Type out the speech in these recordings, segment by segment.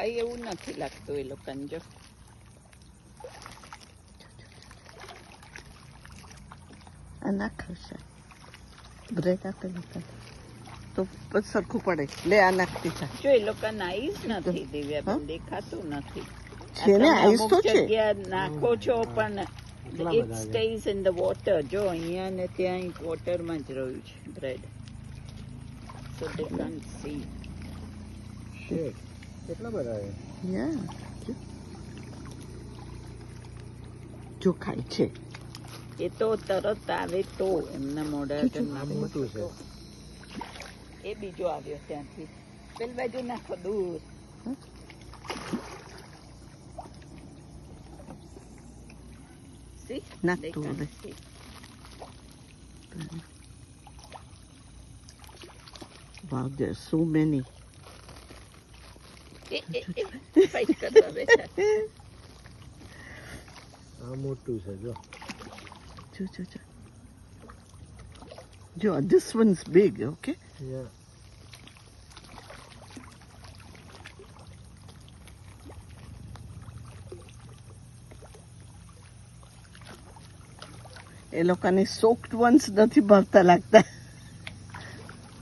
ખાય એવું નથી લાગતું એ લોકોને. જો આ ના ખાશે બ્રેડ આપેલું તો સરખું પડે. લે આ નાખતી છે. જો એ લોકોના આઈસ નથી દિવ્યાબેન, દેખાતું નથી. છે ને આઈસ તો છે. જગ્યા નાખો છો પણ it stays in the water. જો અહીંયા ને ત્યાં વોટરમાં જ રહ્યું છે bread, so they can't see. કેટલા બધા છે. જો ખાય છે એ તો તરત આવે તો એમના મોઢા મોટું છે. એ બીજો આવ્યો ત્યાંથી, પેલી બાજુ નાખો દૂર. See? નાખતું They હવે. can't see. Wow, there are so many. Fight કરવા બેઠા. આ મોટું છે. જો જો this one's big, okay? Yeah. એ લોકોને soaked ones નથી ભાવતા લાગતા.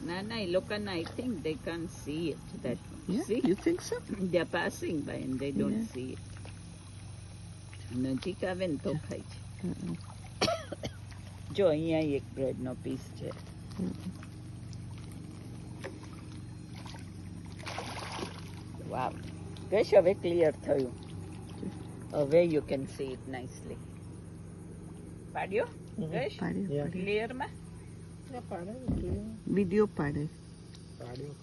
ના ના, એ લોકોને I think they can't see it. That Yeah, see? you think so? They are passing by and they don't see it. નજીક આવે ને તો ખાય છે. જો અહીંયા એક બ્રેડ નો પીસ છે. વાવ, ગેશ હવે ક્લિયર થયું. હવે you can see it nicely. પાડ્યો ગેશ પાડ્યો ક્લિયર માં? વિડીયો પાડે. પાડ્યો.